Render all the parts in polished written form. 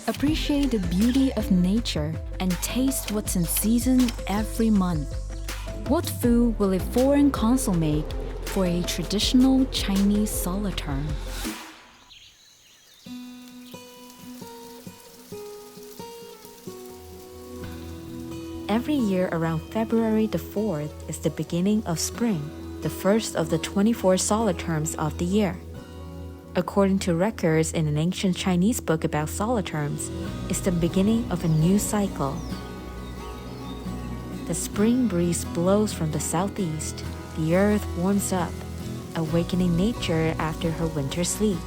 Appreciate the beauty of nature and taste what's in season every month. What food will a foreign consul make for a traditional Chinese soliterne? Every year around February the 4th is the beginning of spring, the first of the 24 soliternes of the year. According to records in an ancient Chinese book about soliternes, it's the beginning of a new cycle. The spring breeze blows from the southeast, the earth warms up, awakening nature after her winter sleep.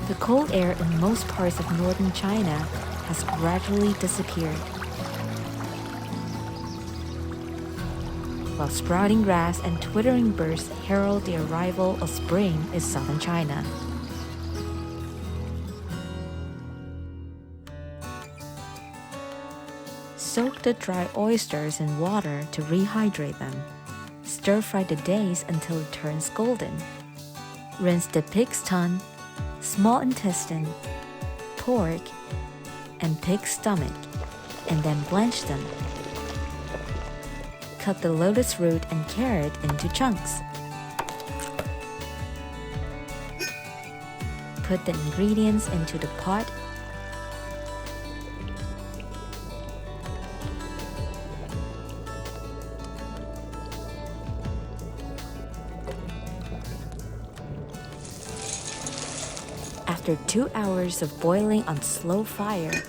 The cold air in most parts of northern China has gradually disappeared, while sprouting grass and twittering birds herald the arrival of spring in southern China. Soak the dry oysters in water to rehydrate them. Stir-fry the dates until it turns golden. Rinse the pig's tongue, small intestine, pork, and pig's stomach, and then blanch them. Cut the lotus root and carrot into chunks. Put the ingredients into the pot. After 2 hours of boiling on slow fire,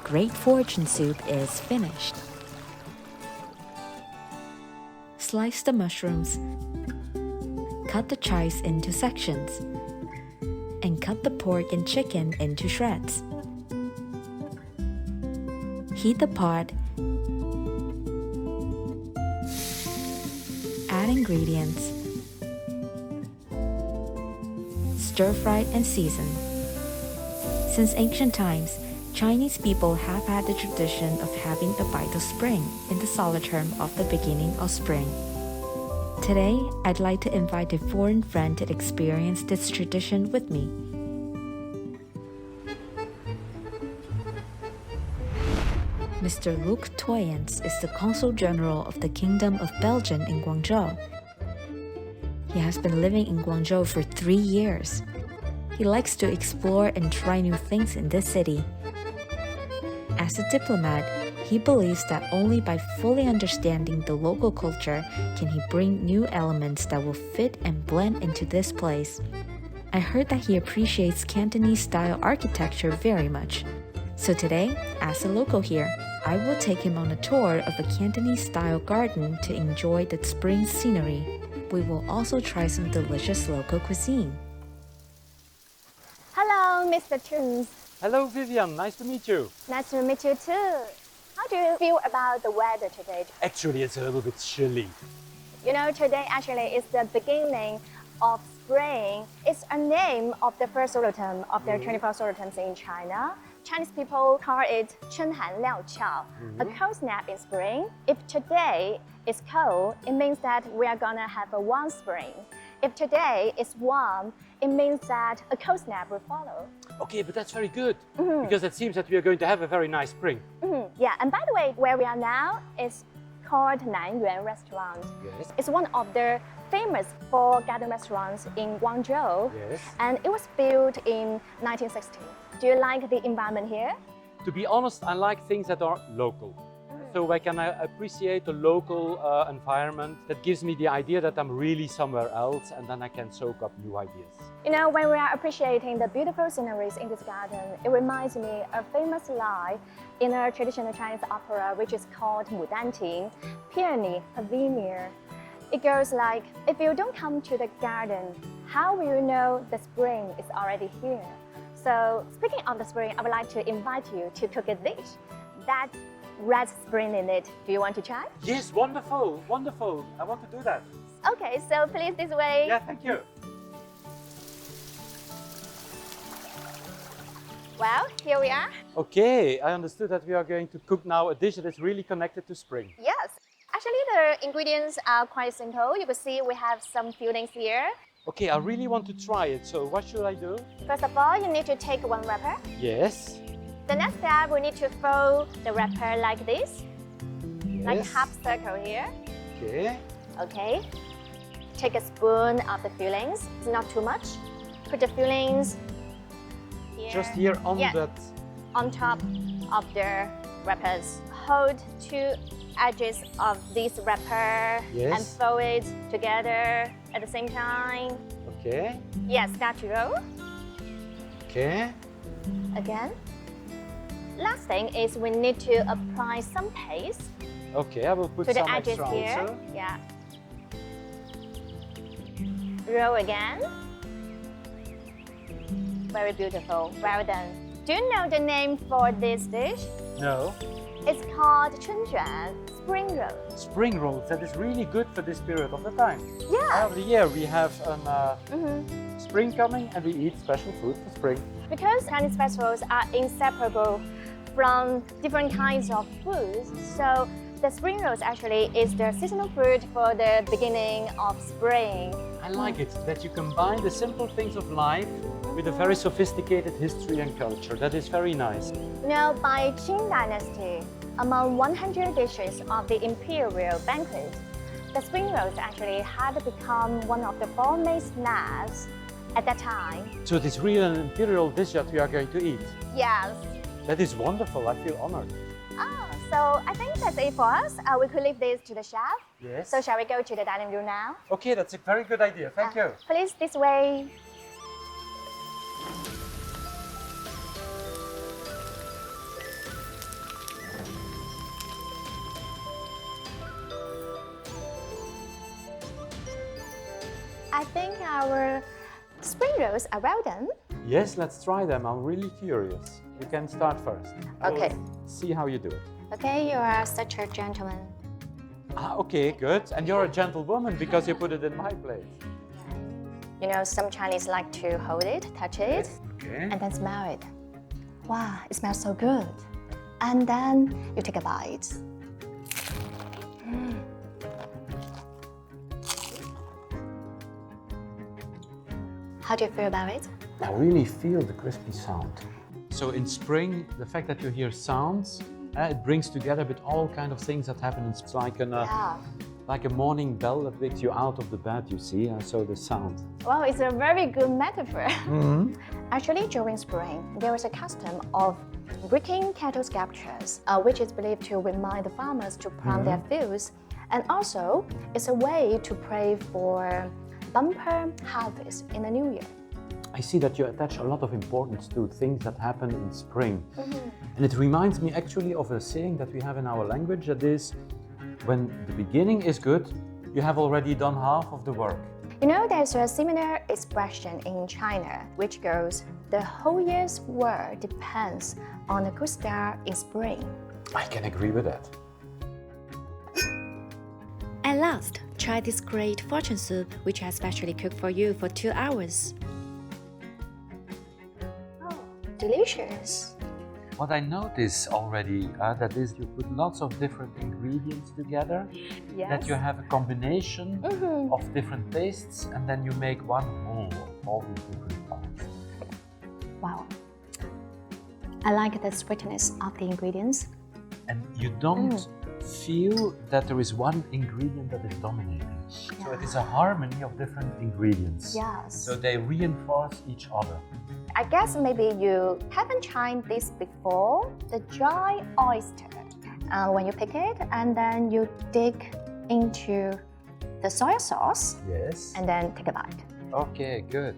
Great Fortune soup is finished. Slice the mushrooms, cut the chives into sections, and cut the pork and chicken into shreds. Heat the pot, add ingredients, stir-fry and season. Since ancient times, Chinese people have had the tradition of having a bite of spring in the soliterne of the beginning of spring. Today, I'd like to invite a foreign friend to experience this tradition with me. Mr. Luc Toyens is the Consul General of the Kingdom of Belgium in Guangzhou. He has been living in Guangzhou for 3 years. He likes to explore and try new things in this city. As a diplomat, he believes that only by fully understanding the local culture can he bring new elements that will fit and blend into this place. I heard that he appreciates Cantonese-style architecture very much. So today, as a local here, I will take him on a tour of the Cantonese-style garden to enjoy the spring scenery. We will also try some delicious local cuisine. Hello, Mr. Tunes. Hello, Vivian. Nice to meet you. Nice to meet you too. How do you feel about the weather today? Actually, it's a little bit chilly. You know, today actually is the beginning of spring. It's a name of the first solar term of the 24 solar terms in China. Chinese people call it 春寒料峭, a cold snap in spring. If today is cold, it means that we are gonna have a warm spring. If today is warm, it means that a cold snap will follow. Okay, but that's very good, because it seems that we are going to have a very nice spring. Yeah, and by the way, where we are now is called Nanyuan Restaurant. Yes. It's one of the famous four garden restaurants in Guangzhou. Yes. And it was built in 1960. Do you like the environment here? To be honest, I like things that are local. So I can appreciate the local environment. That gives me the idea that I'm really somewhere else, and then I can soak up new ideas. You know, when we are appreciating the beautiful sceneries in this garden, it reminds me of a famous line in a traditional Chinese opera, which is called Mudanting, Peony Pavilion. It goes like, if you don't come to the garden, how will you know the spring is already here? So, speaking of the spring, I would like to invite you to cook a dish that red spring in it. Do you want to try? Yes, wonderful, wonderful. I want to do that. Okay, so please this way. Yeah, thank you. Well, here we are. Okay, I understood that we are going to cook now a dish that is really connected to spring. Yes. Actually, the ingredients are quite simple. You can see we have some fillings here. Okay, I really want to try it. So what should I do? First of all, you need to take one wrapper. Yes. The next step, we need to fold the wrapper like this, like Yes. half circle here. Okay. Okay. Take a spoon of the fillings, not too much. Put the fillings here. Just here on Yeah. that. On top of the wrappers. Hold two edges of this wrapper Yes. and fold it together at the same time. Okay. Yes, start to roll. Okay. Again. Last thing is we need to apply some paste Okay, I will put to the some edges extra here. also. Yeah. Roll again. Very beautiful. Well done. Do you know the name for this dish? No. It's called春卷, spring roll. Spring rolls, that is really good for this period of the time. Yeah. Of the year we have Mhm. spring coming and we eat special food for spring. Because Chinese festivals are inseparable from different kinds of foods, so the spring rolls actually is the seasonal food for the beginning of spring. I like it that you combine the simple things of life with a very sophisticated history and culture. That is very nice. You know, by Qing Dynasty, among 100 dishes of the imperial banquet, the spring rolls actually had become one of the four main snacks at that time. So it is really an imperial dish that we are going to eat. Yes. That is wonderful, I feel honored. Oh, so I think that's it for us. We could leave this to the chef. Yes. So shall we go to the dining room now? Okay, that's a very good idea, thank you. Please, this way. I think our spring rolls are well done. Yes, let's try them, I'm really curious. You can start first. I will Okay. see how you do it. Okay, you are such a gentleman. Ah, okay, good. And you're a gentlewoman because you put it in my plate. You know, some Chinese like to hold it, touch it, Okay. and then smell it. Wow, it smells so good. And then you take a bite. How do you feel about it? I really feel the crispy sound. So in spring, the fact that you hear sounds, it brings together with all kind of things that happen. It's like Yeah. like a morning bell that wakes you out of the bed, you see, and so the sound. Well, it's a very good metaphor. Actually, during spring, there is a custom of breaking cattle sculptures, which is believed to remind the farmers to plant their fields. And also, it's a way to pray for bumper harvest in the new year. I see that you attach a lot of importance to things that happen in spring. And it reminds me actually of a saying that we have in our language that is, when the beginning is good, you have already done half of the work. You know, there's a similar expression in China which goes, the whole year's work depends on a good start in spring. I can agree with that. At last, try this great fortune soup, which I specially cooked for you for 2 hours. Oh, delicious. What I notice already that is you put lots of different ingredients together, Yes. that you have a combination of different tastes, and then you make one whole of all these different parts. Wow. I like the sweetness of the ingredients. And you don't feel that there is one ingredient that is dominating. So it is a harmony of different ingredients. Yes. So they reinforce each other. I guess maybe you haven't tried this before, the dry oyster. When you pick it and then you dig into the soy sauce Yes. and then take a bite. Okay, good.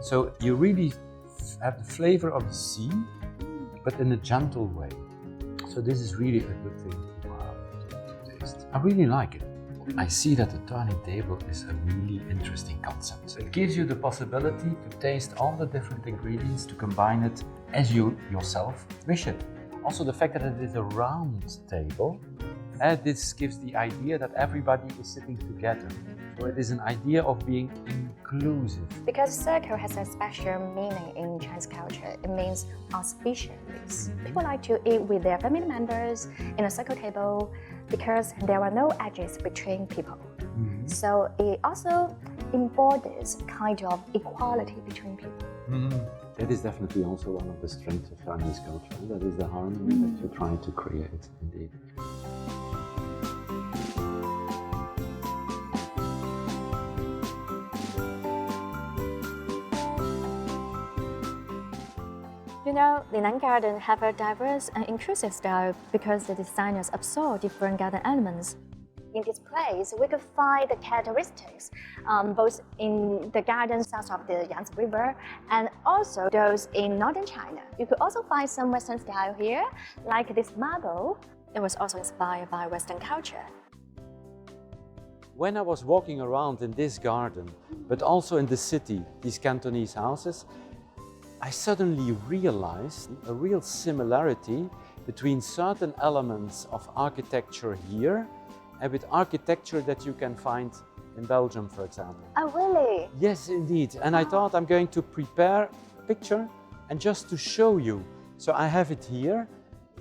So you really have the flavor of the sea, but in a gentle way. So this is really a good thing to taste. I really like it. I see that the turning table is a really interesting concept. It gives you the possibility to taste all the different ingredients, to combine it as you yourself wish it. Also the fact that it is a round table, this gives the idea that everybody is sitting together. So it is an idea of being inclusive. Because circle has a special meaning in Chinese culture. It means auspicious. People like to eat with their family members in a circle table because there are no edges between people. So it also embodies kind of equality between people. That is definitely also one of the strengths of Chinese culture. That is the harmony that you're trying to create, indeed. You know, Linan Garden have a diverse and inclusive style because the designers absorb different garden elements. In this place, we could find the characteristics both in the gardens south of the Yangtze River and also those in northern China. You could also find some Western style here, like this marble. It was also inspired by Western culture. When I was walking around in this garden, but also in the city, these Cantonese houses, I suddenly realized a real similarity between certain elements of architecture here and with architecture that you can find in Belgium, for example. Oh, really? Yes, indeed. And I thought I'm going to prepare a picture and just to show you. So I have it here.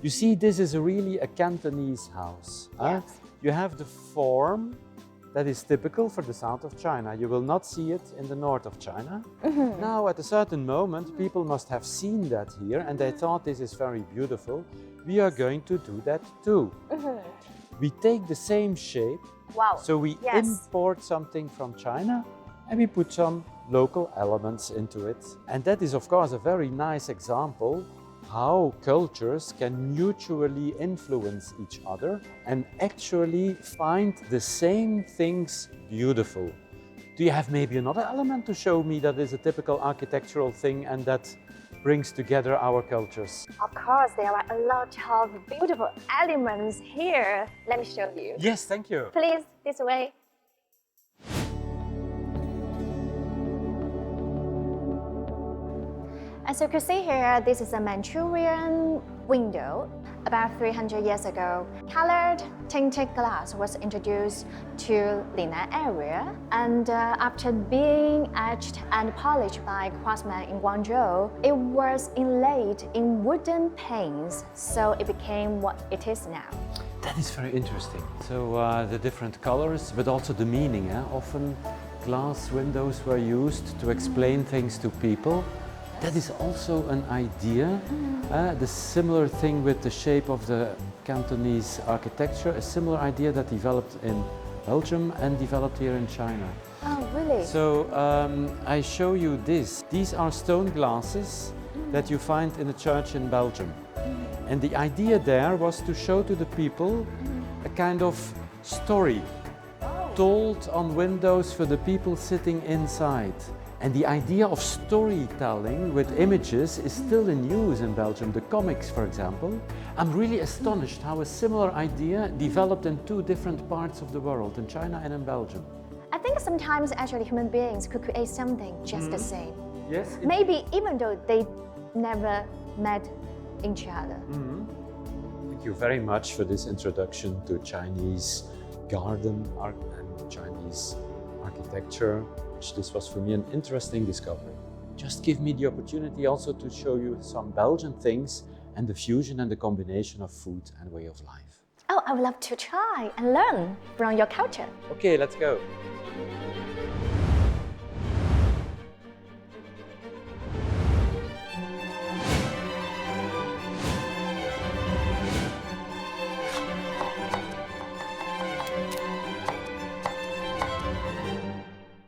You see, this is really a Cantonese house. Yes. You have the form that is typical for the south of China. You will not see it in the north of China. Now, at a certain moment, people must have seen that here and they thought this is very beautiful. We are going to do that too. We take the same shape, Wow. so we import something from China and we put some local elements into it. And that is, of course, a very nice example how cultures can mutually influence each other and actually find the same things beautiful. Do you have maybe another element to show me that is a typical architectural thing and that brings together our cultures? Of course, there are a lot of beautiful elements here. Let me show you. Yes, thank you. Please, this way. As you can see here, this is a Manchurian window. About 300 years ago, colored tinted glass was introduced to Linan area, and after being etched and polished by craftsmen in Guangzhou, it was inlaid in wooden panes, so it became what it is now. That is very interesting. So the different colors, but also the meaning. Often glass windows were used to explain things to people. That is also an idea. The similar thing with the shape of the Cantonese architecture, a similar idea that developed in Belgium and developed here in China. Oh, really? So I show you this. These are stone glasses that you find in a church in Belgium. And the idea there was to show to the people a kind of story told on windows for the people sitting inside. And the idea of storytelling with images is still in use in Belgium. The comics, for example. I'm really astonished how a similar idea developed in two different parts of the world, in China and in Belgium. I think sometimes actually human beings could create something just the same. Yes? Maybe even though they never met each other. Thank you very much for this introduction to Chinese garden art and Chinese architecture. This was for me an interesting discovery. Just give me the opportunity also to show you some Belgian things and the fusion and the combination of food and way of life. Oh, I would love to try and learn from your culture. Okay, let's go.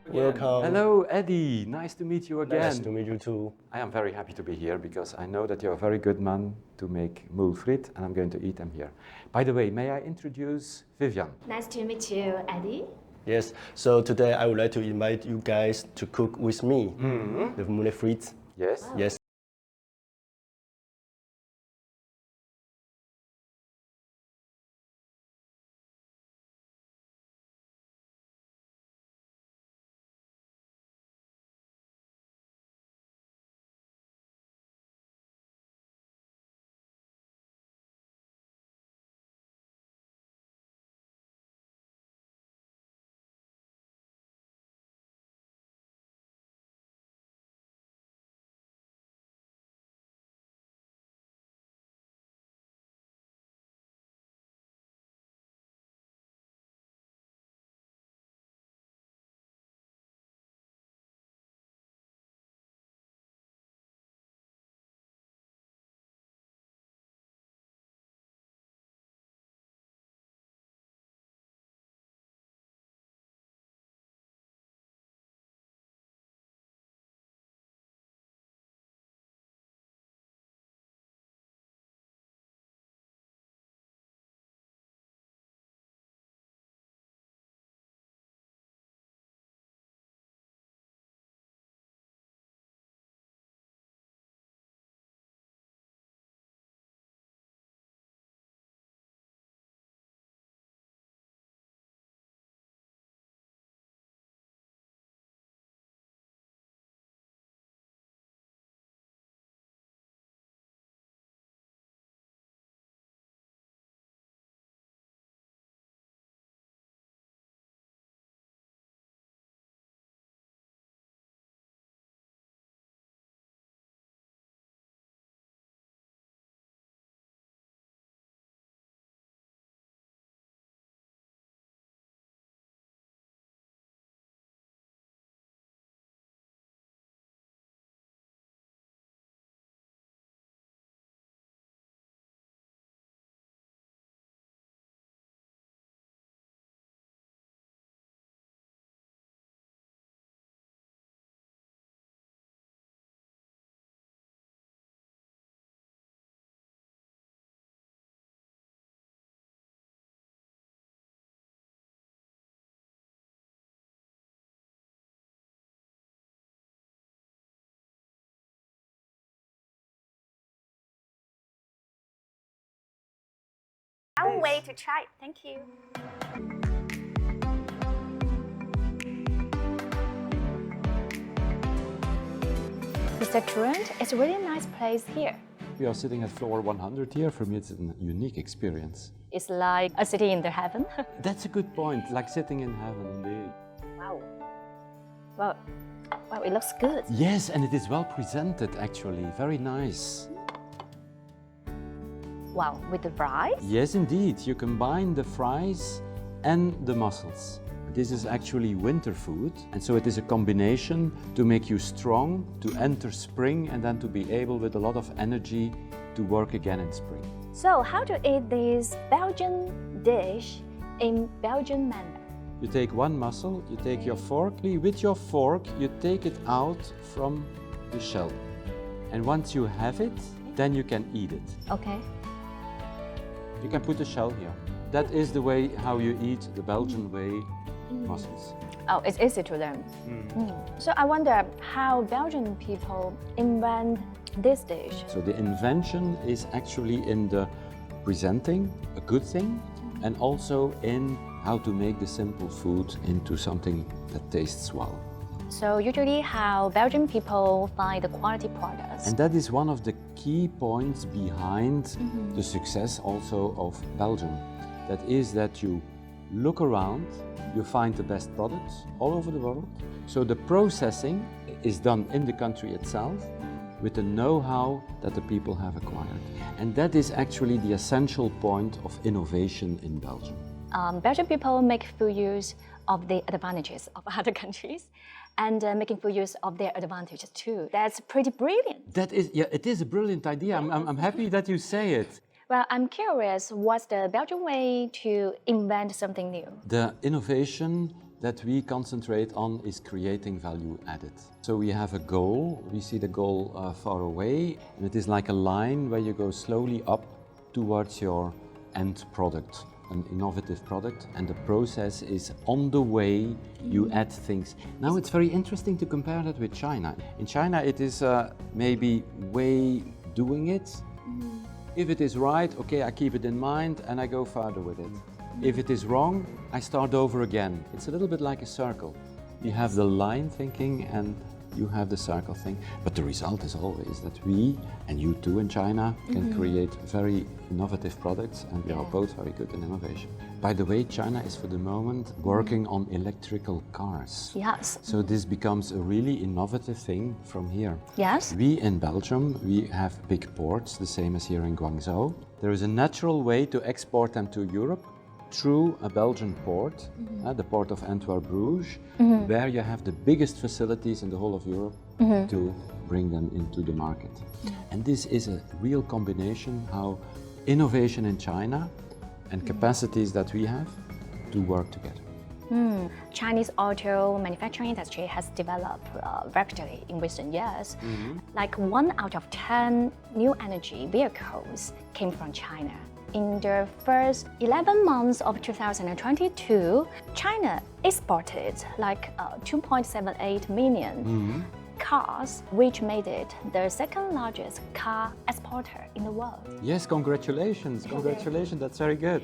Welcome. Hello, Eddie. Nice to meet you again. Nice to meet you too. I am very happy to be here because I know that you're a very good man to make mulfrit and I'm going to eat them here. By the way, may I introduce Vivian? Nice to meet you, Eddie. Yes, so today I would like to invite you guys to cook with me the mulfrit. Yes? Yes. can't wait to try it. Thank you. Mr. Truant, it's a really nice place here. We are sitting at floor 100 here. For me, it's a unique experience. It's like a city in the heaven. That's a good point, like sitting in heaven indeed. Wow. Well, it looks good. Yes, and it is well presented actually, very nice. Wow, with the fries? Yes, indeed, you combine the fries and the mussels. This is actually winter food, and so it is a combination to make you strong, to enter spring, and then to be able with a lot of energy to work again in spring. So, how to eat this Belgian dish in Belgian manner? You take one mussel, you take your fork, with your fork you take it out from the shell. And once you have it, then you can eat it. Okay. You can put the shell here. That is the way how you eat the Belgian way mussels. Oh, it's easy to learn. So I wonder how Belgian people invent this dish. So the invention is actually in the presenting a good thing and also in how to make the simple food into something that tastes well. So usually how Belgian people find the quality products. And that is one of the key points behind the success also of Belgium. That is that you look around, you find the best products all over the world. So the processing is done in the country itself with the know-how that the people have acquired. And that is actually the essential point of innovation in Belgium. Belgian people make full use of the advantages of other countries and making full use of their advantages too. That's pretty brilliant. That is, yeah, it is a brilliant idea. I'm happy that you say it. Well, I'm curious, what's the Belgian way to invent something new? The innovation that we concentrate on is creating value added. So we have a goal, we see the goal far away, and it is like a line where you go slowly up towards your end product, an innovative product, and the process is on the way you add things. Now it's very interesting to compare that with China. In China it is maybe way doing it. If it is right, okay, I keep it in mind and I go further with it. If it is wrong, I start over again. It's a little bit like a circle. You have the line thinking and you have the circle thing. But the result is always that we, and you too in China, can create very innovative products, and we are both very good in innovation. By the way, China is for the moment working on electrical cars. Yes. So this becomes a really innovative thing from here. Yes. We in Belgium, we have big ports, the same as here in Guangzhou. There is a natural way to export them to Europe through a Belgian port, the port of Antwerp-Bruges, where you have the biggest facilities in the whole of Europe to bring them into the market. And this is a real combination how innovation in China and capacities that we have to work together. Chinese auto manufacturing industry has developed rapidly in recent years. Like 1 out of 10 new energy vehicles came from China. In the first 11 months of 2022, China exported like 2.78 million cars, which made it the second largest car exporter in the world. Yes, congratulations, congratulations, that's very good.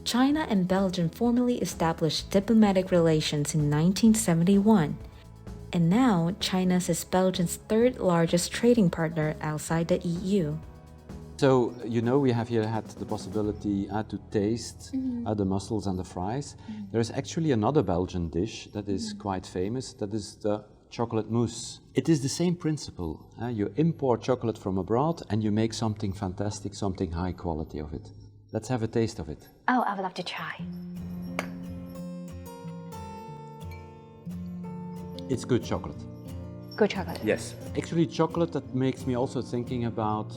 China and Belgium formally established diplomatic relations in 1971. And now, China is Belgium's third largest trading partner outside the EU. So, you know, we have here had the possibility to taste the mussels and the fries. There is actually another Belgian dish that is quite famous, that is the chocolate mousse. It is the same principle. You import chocolate from abroad and you make something fantastic, something high quality of it. Let's have a taste of it. Oh, I would love to try. It's good chocolate. Good chocolate. Yes. Actually, chocolate that makes me also thinking about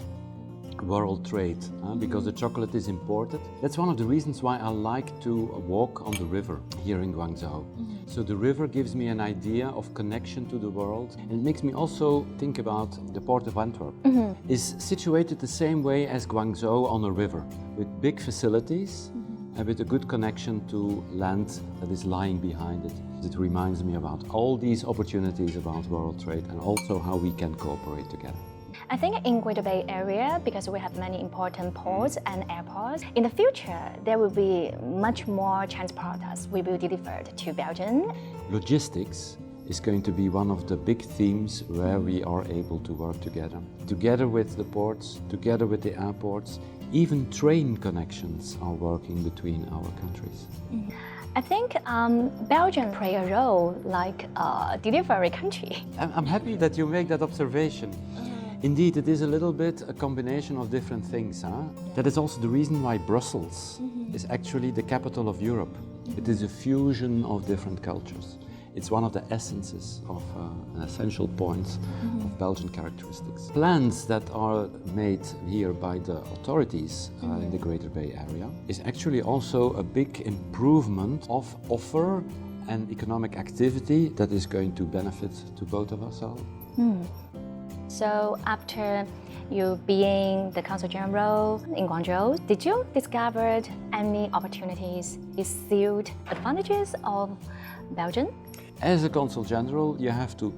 world trade, because the chocolate is imported. That's one of the reasons why I like to walk on the river here in Guangzhou. So the river gives me an idea of connection to the world, and it makes me also think about the port of Antwerp. Is situated the same way as Guangzhou on a river, with big facilities and with a good connection to land that is lying behind it. It reminds me about all these opportunities about world trade and also how we can cooperate together. I think in Greater Bay Area, because we have many important ports and airports, in the future there will be much more Chinese products will be delivered to Belgium. Logistics is going to be one of the big themes where we are able to work together with the ports, together with the airports. Even train connections are working between our countries. I think Belgium play a role like a delivery country. I'm happy that you make that observation. Indeed, it is a little bit a combination of different things. That is also the reason why Brussels is actually the capital of Europe. It is a fusion of different cultures. It's one of the essences of an essential point of Belgian characteristics. Plans that are made here by the authorities in the Greater Bay Area is actually also a big improvement of offer and economic activity that is going to benefit to both of us all. So after you being the Consul General in Guangzhou, did you discover any opportunities, sealed advantages of Belgium? As a Consul General, you have to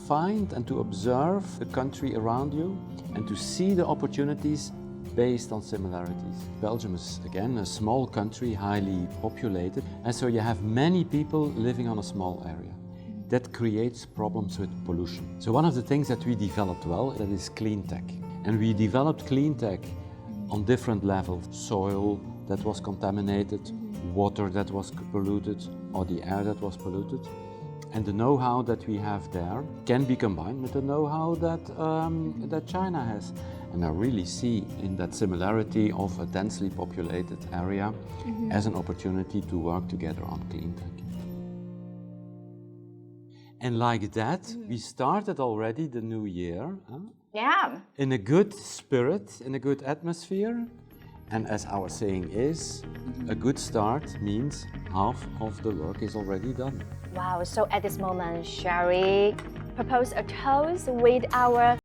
find and to observe the country around you and to see the opportunities based on similarities. Belgium is, again, a small country, highly populated, and so you have many people living on a small area. That creates problems with pollution. So one of the things that we developed well, that is clean tech. And we developed clean tech on different levels. Soil that was contaminated, water that was polluted, or the air that was polluted. And the know-how that we have there can be combined with the know-how that China has. And I really see in that similarity of a densely populated area as an opportunity to work together on clean tech. And like that, we started already the new year. Yeah. In a good spirit, in a good atmosphere. And as our saying is, a good start means half of the work is already done. Wow, so at this moment, shall we propose a toast with our